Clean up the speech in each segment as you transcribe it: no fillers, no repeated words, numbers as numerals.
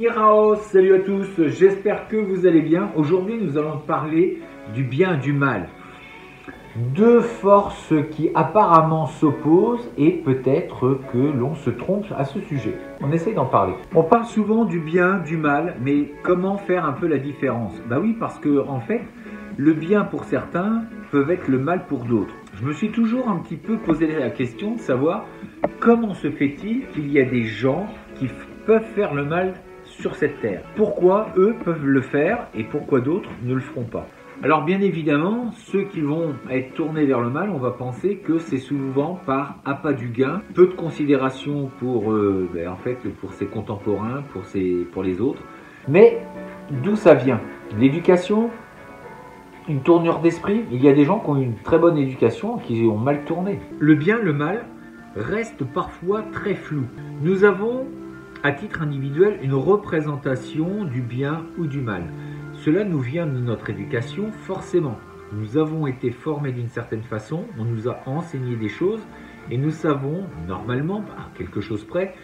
Nihao, salut à tous, j'espère que vous allez bien. Aujourd'hui nous allons parler du bien et du mal. Deux forces qui apparemment s'opposent et peut-être que l'on se trompe à ce sujet. On essaye d'en parler. On parle souvent du bien, du mal, mais comment faire un peu la différence? Bah oui, parce que en fait, le bien pour certains peut être le mal pour d'autres. Je me suis toujours un petit peu posé la question de savoir comment se fait-il qu'il y a des gens qui peuvent faire le mal sur cette terre. Pourquoi eux peuvent le faire et pourquoi d'autres ne le feront pas? Alors bien évidemment, ceux qui vont être tournés vers le mal, on va penser que c'est souvent par appât du gain, peu de considération pour, pour ses contemporains, pour les autres. Mais d'où ça vient? L'éducation, une tournure d'esprit. Il y a des gens qui ont une très bonne éducation qui ont mal tourné. Le bien, le mal reste parfois très flou. Nous avons à titre individuel une représentation du bien ou du mal. Cela nous vient de notre éducation forcément. Nous avons été formés d'une certaine façon, on nous a enseigné des choses et nous savons normalement, à quelque chose près,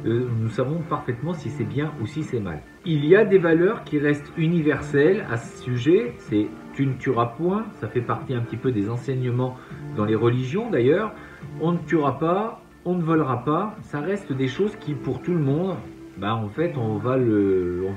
nous savons parfaitement si c'est bien ou si c'est mal. Il y a des valeurs qui restent universelles à ce sujet, c'est tu ne tueras point, ça fait partie un petit peu des enseignements dans les religions d'ailleurs, on ne tuera pas, on ne volera pas, ça reste des choses qui pour tout le monde, en fait on va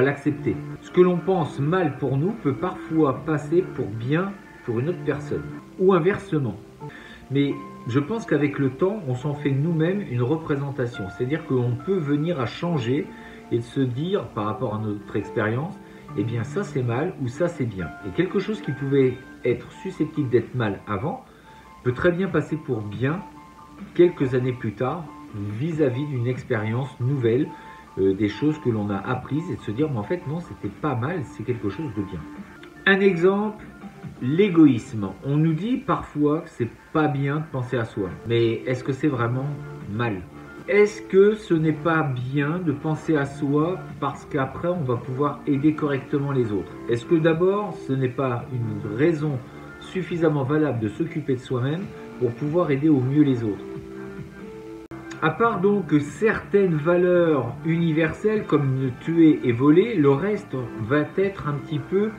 l'accepter. Ce que l'on pense mal pour nous peut parfois passer pour bien pour une autre personne, ou inversement. Mais je pense qu'avec le temps, on s'en fait nous-mêmes une représentation, c'est-à-dire qu'on peut venir à changer et se dire par rapport à notre expérience, eh bien ça c'est mal ou ça c'est bien. Et quelque chose qui pouvait être susceptible d'être mal avant, peut très bien passer pour bien quelques années plus tard, vis-à-vis d'une expérience nouvelle, des choses que l'on a apprises et de se dire, mais en fait non, c'était pas mal, c'est quelque chose de bien. Un exemple, l'égoïsme. On nous dit parfois que c'est pas bien de penser à soi, mais est-ce que c'est vraiment mal? Est-ce que ce n'est pas bien de penser à soi parce qu'après on va pouvoir aider correctement les autres? Est-ce que d'abord ce n'est pas une raison suffisamment valable de s'occuper de soi-même pour pouvoir aider au mieux les autres? À part donc certaines valeurs universelles comme ne tuer et voler, le reste va être un petit peu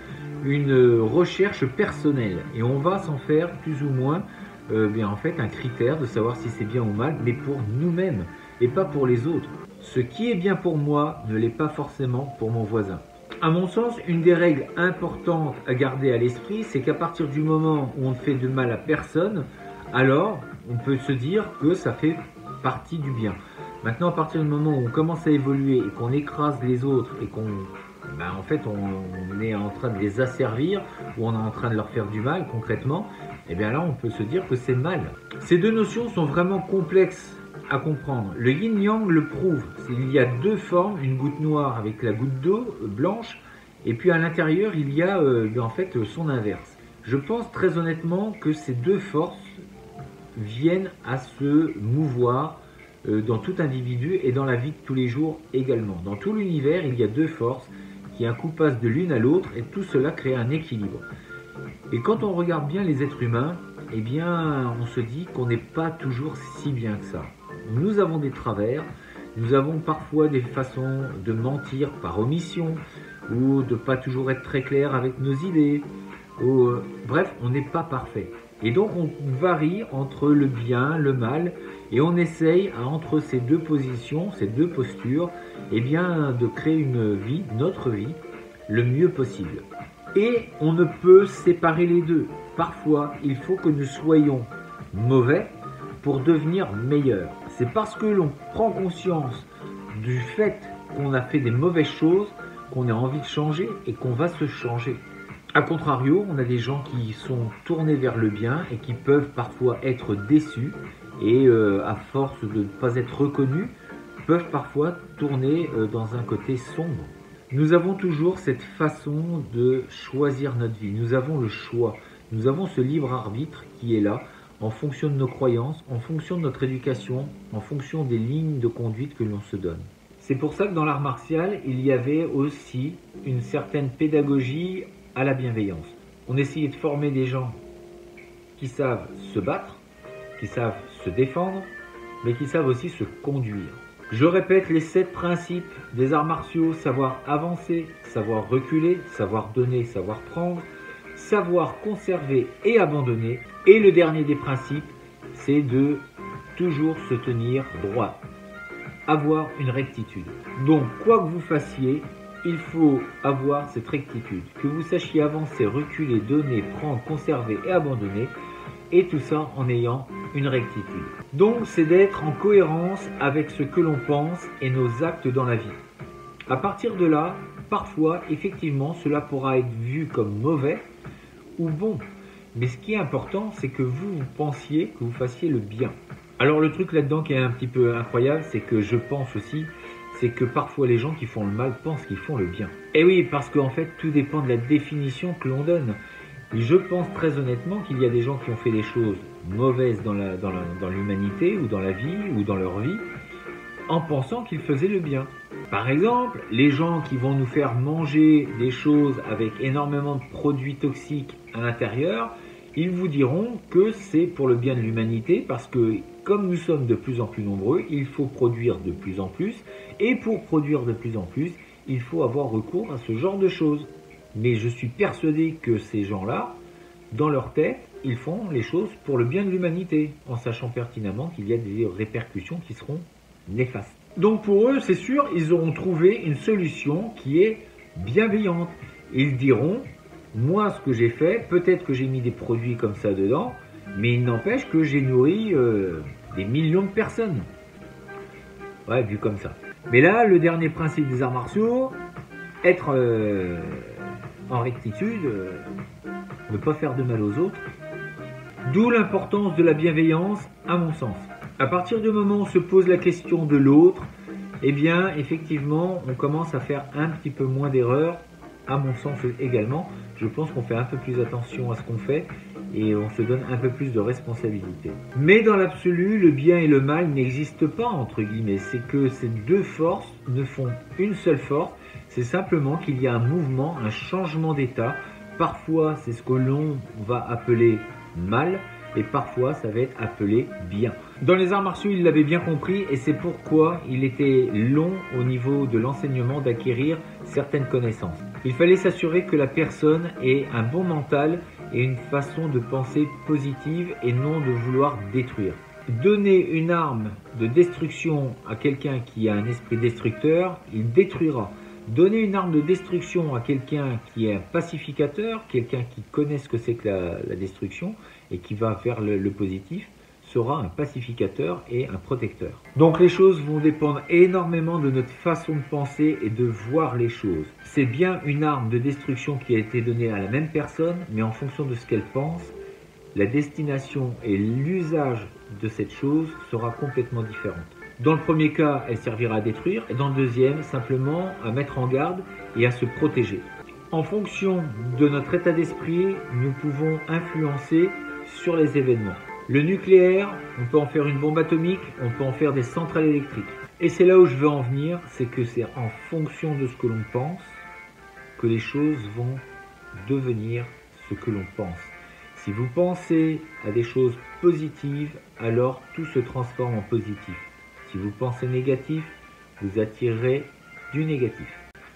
une recherche personnelle et on va s'en faire plus ou moins un critère de savoir si c'est bien ou mal, mais pour nous-mêmes et pas pour les autres. Ce qui est bien pour moi ne l'est pas forcément pour mon voisin. À mon sens, une des règles importantes à garder à l'esprit, c'est qu'à partir du moment où on ne fait de mal à personne, alors on peut se dire que ça fait partie du bien. Maintenant, à partir du moment où on commence à évoluer et qu'on écrase les autres et qu'on on est en train de les asservir ou on est en train de leur faire du mal concrètement, et bien là on peut se dire que c'est mal. Ces deux notions sont vraiment complexes à comprendre. Le yin-yang le prouve. Il y a deux formes, une goutte noire avec la goutte d'eau blanche et puis à l'intérieur il y a son inverse. Je pense très honnêtement que ces deux forces viennent à se mouvoir dans tout individu et dans la vie de tous les jours également. Dans tout l'univers, il y a deux forces qui un coup passent de l'une à l'autre et tout cela crée un équilibre. Et quand on regarde bien les êtres humains, eh bien on se dit qu'on n'est pas toujours si bien que ça. Nous avons des travers, nous avons parfois des façons de mentir par omission ou de pas toujours être très clair avec nos idées. Bref, on n'est pas parfait. Et donc on varie entre le bien, le mal, et on essaye entre ces deux positions, ces deux postures, de créer une vie, notre vie, le mieux possible. Et on ne peut séparer les deux. Parfois, il faut que nous soyons mauvais pour devenir meilleurs. C'est parce que l'on prend conscience du fait qu'on a fait des mauvaises choses qu'on a envie de changer et qu'on va se changer. A contrario, on a des gens qui sont tournés vers le bien et qui peuvent parfois être déçus et à force de ne pas être reconnus, peuvent parfois tourner dans un côté sombre. Nous avons toujours cette façon de choisir notre vie. Nous avons le choix. Nous avons ce libre arbitre qui est là en fonction de nos croyances, en fonction de notre éducation, en fonction des lignes de conduite que l'on se donne. C'est pour ça que dans l'art martial, il y avait aussi une certaine pédagogie à la bienveillance. On essayait de former des gens qui savent se battre, qui savent se défendre, mais qui savent aussi se conduire. Je répète les 7 principes des arts martiaux: savoir avancer, savoir reculer, savoir donner, savoir prendre, savoir conserver et abandonner. Et le dernier des principes, c'est de toujours se tenir droit, avoir une rectitude. Donc, quoi que vous fassiez, il faut avoir cette rectitude. Que vous sachiez avancer, reculer, donner, prendre, conserver et abandonner, et tout ça en ayant une rectitude. Donc, c'est d'être en cohérence avec ce que l'on pense et nos actes dans la vie. À partir de là, parfois, effectivement, cela pourra être vu comme mauvais ou bon. Mais ce qui est important, c'est que vous pensiez, que vous fassiez le bien. Alors le truc là-dedans qui est un petit peu incroyable, c'est que je pense aussi, c'est que parfois les gens qui font le mal pensent qu'ils font le bien. Et oui, parce qu'en fait, tout dépend de la définition que l'on donne. Je pense très honnêtement qu'il y a des gens qui ont fait des choses mauvaises dans l'humanité, ou dans la vie, ou dans leur vie, en pensant qu'ils faisaient le bien. Par exemple, les gens qui vont nous faire manger des choses avec énormément de produits toxiques à l'intérieur, ils vous diront que c'est pour le bien de l'humanité, parce que comme nous sommes de plus en plus nombreux, il faut produire de plus en plus, et pour produire de plus en plus, il faut avoir recours à ce genre de choses. Mais je suis persuadé que ces gens-là, dans leur tête, ils font les choses pour le bien de l'humanité, en sachant pertinemment qu'il y a des répercussions qui seront néfastes. Donc pour eux, c'est sûr, ils auront trouvé une solution qui est bienveillante. Ils diront: moi, ce que j'ai fait, peut-être que j'ai mis des produits comme ça dedans, mais il n'empêche que j'ai nourri des millions de personnes. Ouais, vu comme ça. Mais là, le dernier principe des arts martiaux, être en rectitude, ne pas faire de mal aux autres. D'où l'importance de la bienveillance, à mon sens. À partir du moment où on se pose la question de l'autre, eh bien, effectivement, on commence à faire un petit peu moins d'erreurs, à mon sens également. Je pense qu'on fait un peu plus attention à ce qu'on fait et on se donne un peu plus de responsabilité. Mais dans l'absolu, le bien et le mal n'existent pas, entre guillemets. C'est que ces deux forces ne font une seule force. C'est simplement qu'il y a un mouvement, un changement d'état. Parfois, c'est ce que l'on va appeler mal, et parfois ça va être appelé bien. Dans les arts martiaux, il l'avait bien compris, et c'est pourquoi il était long au niveau de l'enseignement d'acquérir certaines connaissances. Il fallait s'assurer que la personne ait un bon mental et une façon de penser positive et non de vouloir détruire. Donner une arme de destruction à quelqu'un qui a un esprit destructeur, il détruira. Donner une arme de destruction à quelqu'un qui est un pacificateur, quelqu'un qui connaît ce que c'est que la destruction et qui va vers le positif, sera un pacificateur et un protecteur. Donc les choses vont dépendre énormément de notre façon de penser et de voir les choses. C'est bien une arme de destruction qui a été donnée à la même personne, mais en fonction de ce qu'elle pense, la destination et l'usage de cette chose sera complètement différente. Dans le premier cas, elle servira à détruire, et dans le deuxième, simplement à mettre en garde et à se protéger. En fonction de notre état d'esprit, nous pouvons influencer sur les événements. Le nucléaire, on peut en faire une bombe atomique, on peut en faire des centrales électriques. Et c'est là où je veux en venir, c'est que c'est en fonction de ce que l'on pense que les choses vont devenir ce que l'on pense. Si vous pensez à des choses positives, alors tout se transforme en positif. Si vous pensez négatif, vous attirez du négatif.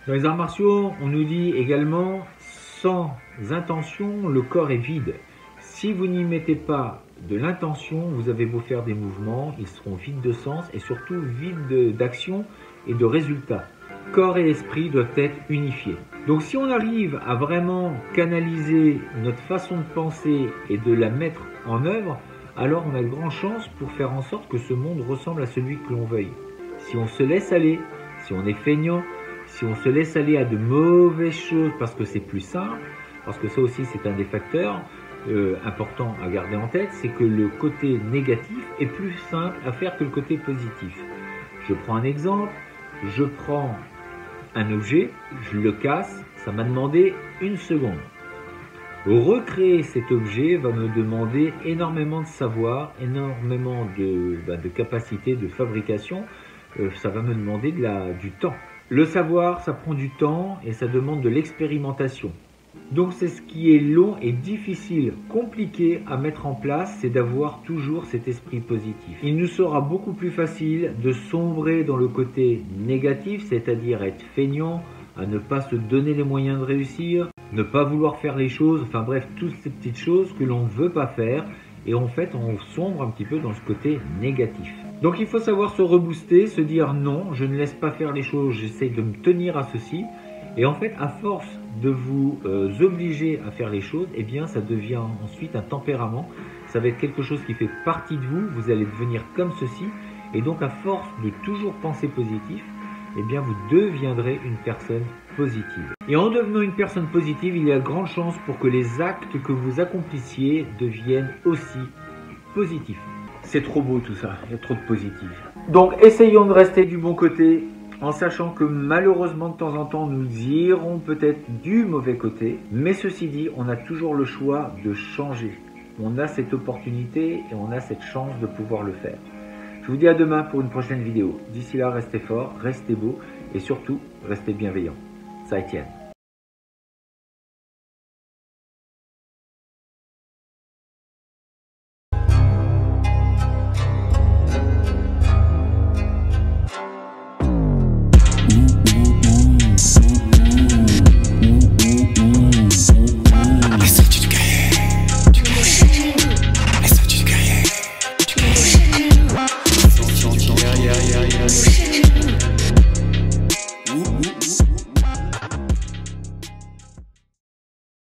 Dans les arts martiaux, on nous dit également, sans intention, le corps est vide. Si vous n'y mettez pas de l'intention, vous avez beau faire des mouvements, ils seront vides de sens et surtout vides d'action et de résultats. Corps et esprit doivent être unifiés. Donc si on arrive à vraiment canaliser notre façon de penser et de la mettre en œuvre, alors on a de grandes chances pour faire en sorte que ce monde ressemble à celui que l'on veuille. Si on se laisse aller, si on est feignant, si on se laisse aller à de mauvaises choses parce que c'est plus simple, parce que ça aussi c'est un des facteurs importants à garder en tête, c'est que le côté négatif est plus simple à faire que le côté positif. Je prends un exemple, je prends un objet, je le casse, ça m'a demandé 1 seconde. Recréer cet objet va me demander énormément de savoir, énormément de capacité de fabrication, ça va me demander du temps. Le savoir, ça prend du temps et ça demande de l'expérimentation. Donc c'est ce qui est long et difficile, compliqué à mettre en place, c'est d'avoir toujours cet esprit positif. Il nous sera beaucoup plus facile de sombrer dans le côté négatif, c'est-à-dire être feignant, à ne pas se donner les moyens de réussir, ne pas vouloir faire les choses, enfin bref, toutes ces petites choses que l'on ne veut pas faire. Et en fait, on sombre un petit peu dans ce côté négatif. Donc il faut savoir se rebooster, se dire non, je ne laisse pas faire les choses, j'essaie de me tenir à ceci. Et en fait, à force de vous obliger à faire les choses, eh bien ça devient ensuite un tempérament. Ça va être quelque chose qui fait partie de vous, vous allez devenir comme ceci. Et donc à force de toujours penser positif, eh bien vous deviendrez une personne positive. Et en devenant une personne positive, il y a de grandes chances pour que les actes que vous accomplissiez deviennent aussi positifs. C'est trop beau tout ça, il y a trop de positif. Donc essayons de rester du bon côté, en sachant que malheureusement de temps en temps nous irons peut-être du mauvais côté. Mais ceci dit, on a toujours le choix de changer. On a cette opportunité et on a cette chance de pouvoir le faire. Je vous dis à demain pour une prochaine vidéo. D'ici là, restez forts, restez beaux et surtout, restez bienveillants. Ça Etienne.